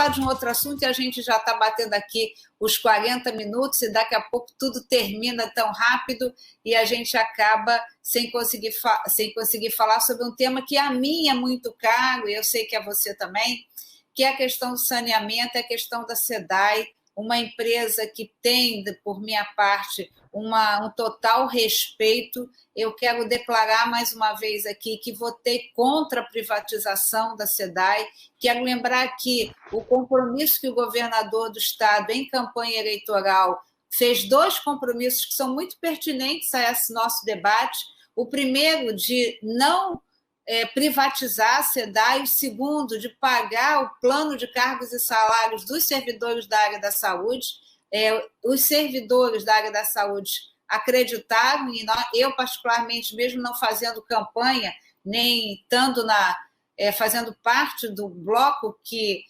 falar de um outro assunto e a gente já está batendo aqui os 40 minutos e daqui a pouco tudo termina tão rápido e a gente acaba sem conseguir falar sobre um tema que a mim é muito caro, e eu sei que é você também, que é a questão do saneamento, é a questão da SEDAI, uma empresa que tem, por minha parte, um total respeito. Eu quero declarar mais uma vez aqui que votei contra a privatização da SEDAI. Quero lembrar aqui o compromisso que o governador do estado, em campanha eleitoral, fez 2 compromissos que são muito pertinentes a esse nosso debate. O primeiro, de não privatizar a SEDAI, o segundo, de pagar o plano de cargos e salários dos servidores da área da saúde. Os servidores da área da saúde acreditaram, e eu, particularmente, mesmo não fazendo campanha, nem estando fazendo parte do bloco que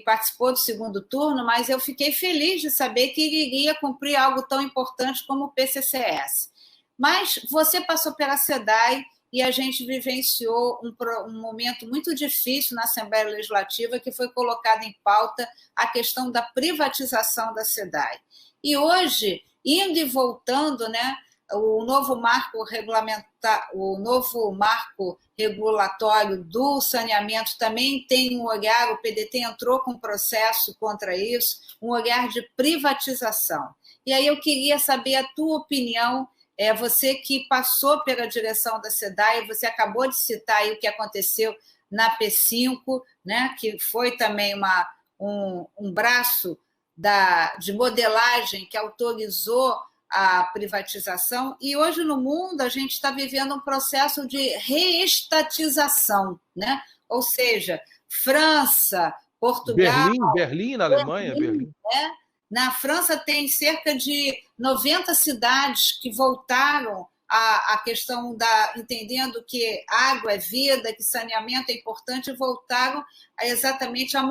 participou do segundo turno, mas eu fiquei feliz de saber que ele iria cumprir algo tão importante como o PCCS. Mas você passou pela SEDAI e a gente vivenciou um momento muito difícil na Assembleia Legislativa, que foi colocada em pauta a questão da privatização da SEDAI. E hoje, indo e voltando, né, o novo marco regulatório do saneamento também tem um olhar, o PDT entrou com um processo contra isso, um olhar de privatização. E aí eu queria saber a tua opinião. Você que passou pela direção da SEDAI, você acabou de citar aí o que aconteceu na P5, né, que foi também um braço de modelagem que autorizou a privatização, e hoje no mundo a gente está vivendo um processo de reestatização, né? Ou seja, França, Portugal... Berlim na Alemanha. Berlim. Né? Na França tem cerca de 90 cidades que voltaram à questão entendendo que água é vida, que saneamento é importante, e voltaram exatamente à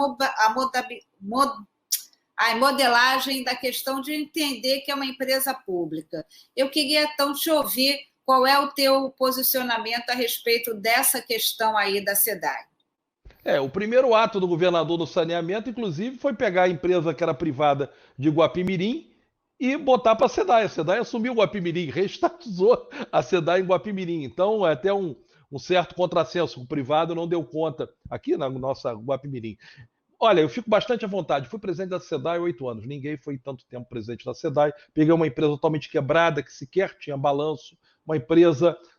modelagem da questão de entender que é uma empresa pública. Eu queria, então, te ouvir qual é o teu posicionamento a respeito dessa questão aí da SEDAI. O primeiro ato do governador do saneamento, inclusive, foi pegar a empresa que era privada de Guapimirim e botar para a SEDAI. A SEDAI assumiu o Guapimirim, reestatizou a SEDAI em Guapimirim. Então, é até um certo contrassenso. O privado não deu conta aqui na nossa Guapimirim. Olha, eu fico bastante à vontade. Fui presidente da SEDAI há 8 anos. Ninguém foi tanto tempo presidente da SEDAI. Peguei uma empresa totalmente quebrada, que sequer tinha balanço.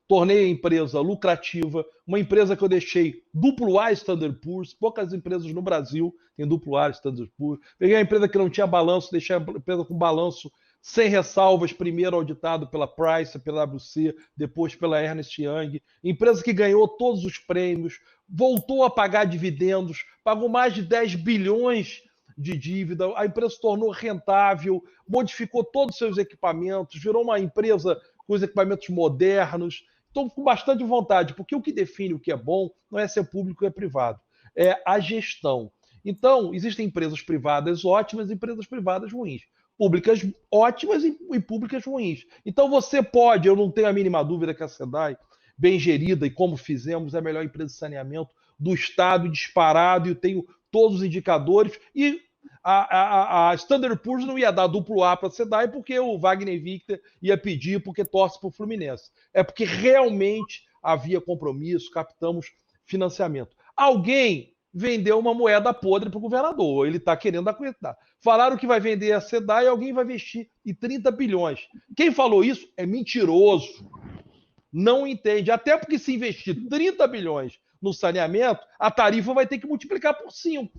Tornei a empresa lucrativa. Uma empresa que eu deixei duplo A Standard Poor's. Poucas empresas no Brasil têm duplo A Standard Poor's. Peguei uma empresa que não tinha balanço, deixei a empresa com balanço sem ressalvas, primeiro auditado pela Price, pela WC, depois pela Ernst Young. Empresa que ganhou todos os prêmios, voltou a pagar dividendos, pagou mais de 10 bilhões de dívida, a empresa se tornou rentável, modificou todos os seus equipamentos, virou uma empresa com os equipamentos modernos. Estou com bastante vontade, porque o que define o que é bom não é ser público ou é privado, é a gestão. Então, existem empresas privadas ótimas e empresas privadas ruins. Públicas ótimas e públicas ruins. Então você pode, eu não tenho a mínima dúvida que a SEDAI, bem gerida e como fizemos, é a melhor empresa de saneamento do Estado, disparado, e eu tenho todos os indicadores. E a Standard Poor's não ia dar duplo A para a SEDAI porque o Wagner Victor ia pedir porque torce para o Fluminense. É porque realmente havia compromisso, captamos financiamento. Alguém vendeu uma moeda podre para o governador, ele está querendo acreditar. Falaram que vai vender a SEDAI e alguém vai investir em 30 bilhões. Quem falou isso é mentiroso. Não entende. Até porque se investir 30 bilhões no saneamento, a tarifa vai ter que multiplicar por 5.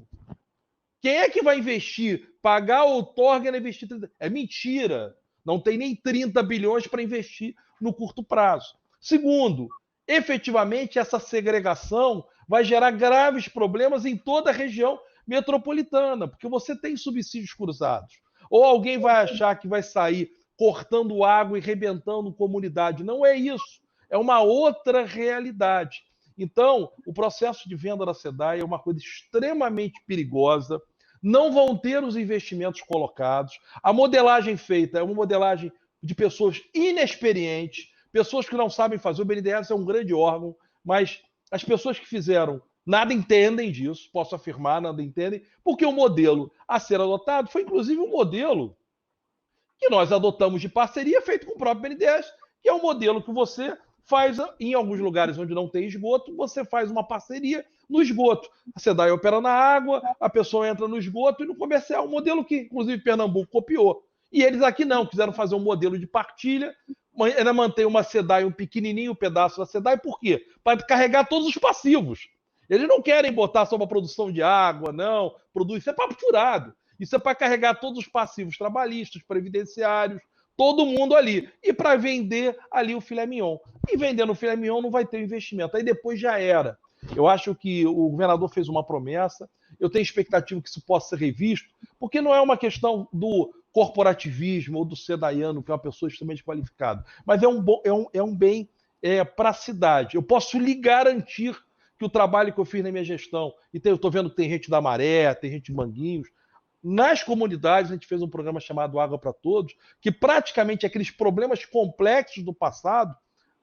Quem é que vai investir? Pagar o outorga e investir 30? É mentira. Não tem nem 30 bilhões para investir no curto prazo. Segundo, efetivamente essa segregação vai gerar graves problemas em toda a região metropolitana, porque você tem subsídios cruzados. Ou alguém vai achar que vai sair cortando água e rebentando comunidade. Não é isso. É uma outra realidade. Então, o processo de venda da SEDAI é uma coisa extremamente perigosa. Não vão ter os investimentos colocados. A modelagem feita é uma modelagem de pessoas inexperientes, pessoas que não sabem fazer. O BNDES é um grande órgão, mas as pessoas que fizeram nada entendem disso, posso afirmar, nada entendem, porque o modelo a ser adotado foi, inclusive, um modelo que nós adotamos de parceria, feito com o próprio BNDES, que é um modelo que você faz em alguns lugares onde não tem esgoto, você faz uma parceria no esgoto. A SEDAI opera na água, a pessoa entra no esgoto e no comercial, um modelo que, inclusive, Pernambuco copiou. E eles aqui não, quiseram fazer um modelo de partilha, ainda mantém uma SEDAI, um pequenininho pedaço da SEDAI, por quê? Para carregar todos os passivos. Eles não querem botar só uma produção de água, não, produz, isso é papo furado. Isso é para carregar todos os passivos trabalhistas, previdenciários, todo mundo ali. E para vender ali o filé mignon. E vendendo o filé mignon não vai ter investimento. Aí depois já era. Eu acho que o governador fez uma promessa, eu tenho expectativa que isso possa ser revisto, porque não é uma questão do corporativismo ou do sedaiano, que é uma pessoa extremamente qualificada, mas é um bem para a cidade. Eu posso lhe garantir que o trabalho que eu fiz na minha gestão, e eu estou vendo que tem gente da Maré, tem gente de Manguinhos, nas comunidades a gente fez um programa chamado Água para Todos, que praticamente aqueles problemas complexos do passado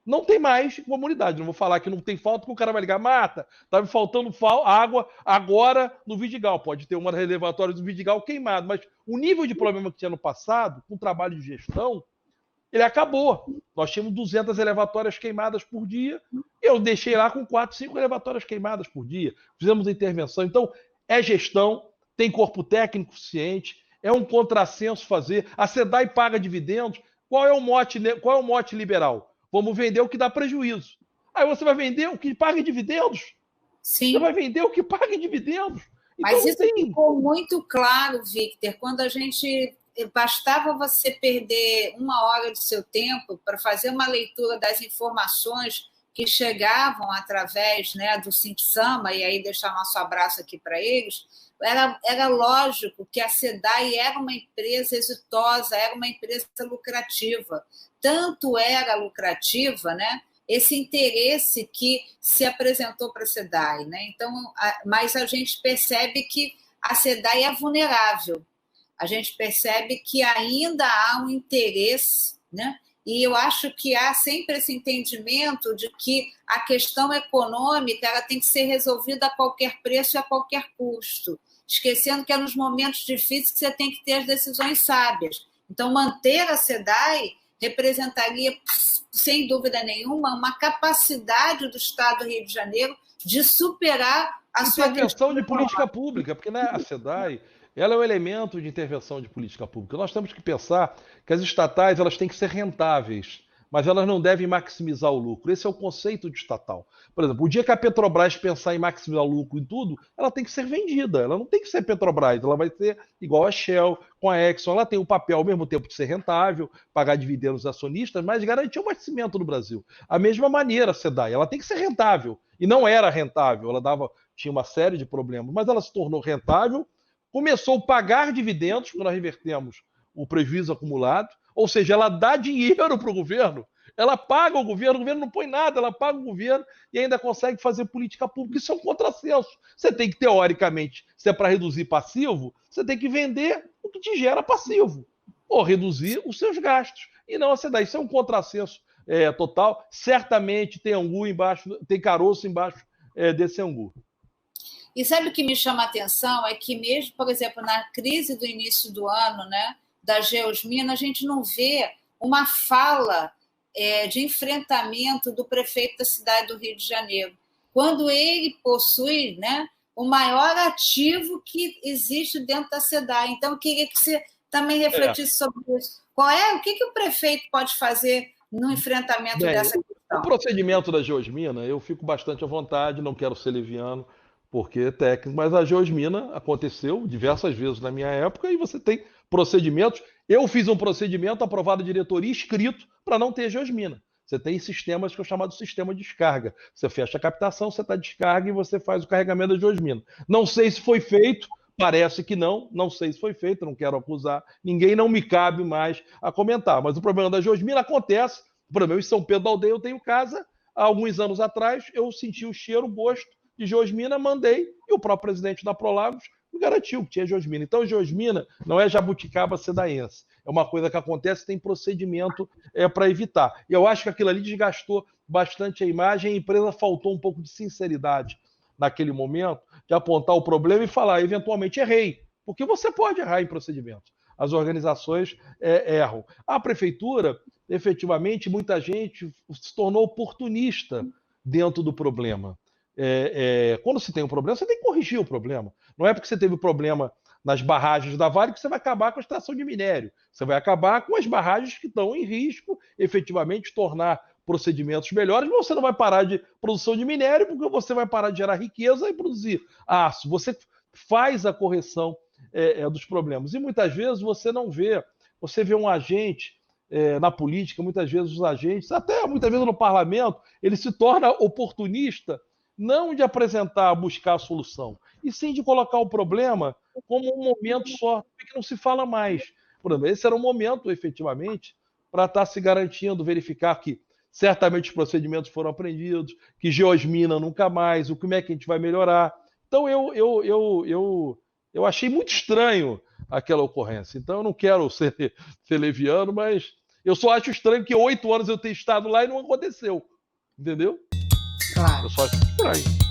não tem mais comunidade. Não vou falar que não tem falta, porque o cara vai ligar, Marta, tá me faltando água agora no Vidigal. Pode ter uma das relevatórias do Vidigal queimado, mas o nível de problema que tinha no passado, com o trabalho de gestão, ele acabou. Nós tínhamos 200 elevatórias queimadas por dia, eu deixei lá com 4, 5 elevatórias queimadas por dia. Fizemos intervenção. Então, é gestão, tem corpo técnico suficiente, é um contrassenso fazer. A SEDAI paga dividendos. Qual é o mote liberal? Vamos vender o que dá prejuízo. Aí você vai vender o que paga dividendos? Sim. Você vai vender o que paga dividendos? Então, mas isso ficou muito claro, Victor, quando a gente... Bastava você perder 1 hora do seu tempo para fazer uma leitura das informações que chegavam através, né, do Sint-Sama, e aí deixar nosso abraço aqui para eles. Era lógico que a SEDAI era uma empresa exitosa, era uma empresa lucrativa. Tanto era lucrativa, né, esse interesse que se apresentou para a SEDAI, né? Então, mas a gente percebe que a SEDAI é vulnerável. A gente percebe que ainda há um interesse, né? E eu acho que há sempre esse entendimento de que a questão econômica ela tem que ser resolvida a qualquer preço e a qualquer custo, esquecendo que é nos momentos difíceis que você tem que ter as decisões sábias. Então, manter a SEDAI representaria, sem dúvida nenhuma, uma capacidade do Estado do Rio de Janeiro de superar a sua intervenção de política pública, porque né, a SEDAI ela é um elemento de intervenção de política pública. Nós temos que pensar que as estatais elas têm que ser rentáveis, mas elas não devem maximizar o lucro. Esse é o conceito de estatal. Por exemplo, o dia que a Petrobras pensar em maximizar o lucro em tudo, ela tem que ser vendida. Ela não tem que ser Petrobras, ela vai ser igual a Shell, com a Exxon. Ela tem o papel, ao mesmo tempo, de ser rentável, pagar dividendos aos acionistas, mas garantir o abastecimento no Brasil. A mesma maneira, a SEDAI, ela tem que ser rentável. E não era rentável, tinha uma série de problemas, mas ela se tornou rentável, começou a pagar dividendos, quando nós revertemos o prejuízo acumulado, ou seja, ela dá dinheiro para o governo, ela paga o governo não põe nada, ela paga o governo e ainda consegue fazer política pública. Isso é um contrassenso. Você tem que, teoricamente, se é para reduzir passivo, você tem que vender o que te gera passivo, ou reduzir os seus gastos. E não a SEDAI. Isso é um contrassenso total. Certamente tem angu embaixo, tem caroço embaixo desse angu. E sabe o que me chama a atenção? É que mesmo, por exemplo, na crise do início do ano, né, da Geosmina, a gente não vê uma fala de enfrentamento do prefeito da cidade do Rio de Janeiro, quando ele possui, né, o maior ativo que existe dentro da SEDAI. Então, eu queria que você também refletisse sobre isso. O que o prefeito pode fazer no enfrentamento dessa questão? O procedimento da Geosmina, eu fico bastante à vontade, não quero ser leviano, porque é técnico, mas a Geosmina aconteceu diversas vezes na minha época e você tem procedimentos. Eu fiz um procedimento aprovado de diretoria escrito para não ter Geosmina. Você tem sistemas que é chamado sistema de descarga. Você fecha a captação, você está descarga e você faz o carregamento da Geosmina. Não sei se foi feito, parece que não sei se foi feito, não quero acusar ninguém, não me cabe mais a comentar. Mas o problema da Geosmina acontece. Por exemplo, em São Pedro da Aldeia eu tenho casa, há alguns anos atrás eu senti o cheiro, o gosto de Geosmina, mandei, e o próprio presidente da Prolagos me garantiu que tinha Geosmina. Então, Geosmina não é jabuticaba sedaense. É uma coisa que acontece, tem procedimento para evitar. E eu acho que aquilo ali desgastou bastante a imagem, a empresa faltou um pouco de sinceridade naquele momento, de apontar o problema e falar, eventualmente errei, porque você pode errar em procedimentos. As organizações erram. A prefeitura, efetivamente, muita gente se tornou oportunista dentro do problema. Quando se tem um problema, você tem que corrigir o problema. Não é porque você teve um problema nas barragens da Vale que você vai acabar com a extração de minério. Você vai acabar com as barragens que estão em risco, efetivamente, tornar procedimentos melhores, mas você não vai parar de produção de minério porque você vai parar de gerar riqueza e produzir aço. Você faz a correção dos problemas. E muitas vezes você não vê, você vê um agente na política, muitas vezes os agentes, até muitas vezes no parlamento, ele se torna oportunista, não de apresentar, buscar a solução, e sim de colocar o problema como um momento só, que não se fala mais. Por exemplo, esse era um momento, efetivamente, para estar se garantindo, verificar que certamente os procedimentos foram aprendidos, que geosmina nunca mais, como é que a gente vai melhorar. Então eu achei muito estranho aquela ocorrência. Então eu não quero ser leviano, mas eu só acho estranho que 8 anos eu tenha estado lá e não aconteceu. Entendeu? Claro. Eu só acho estranho.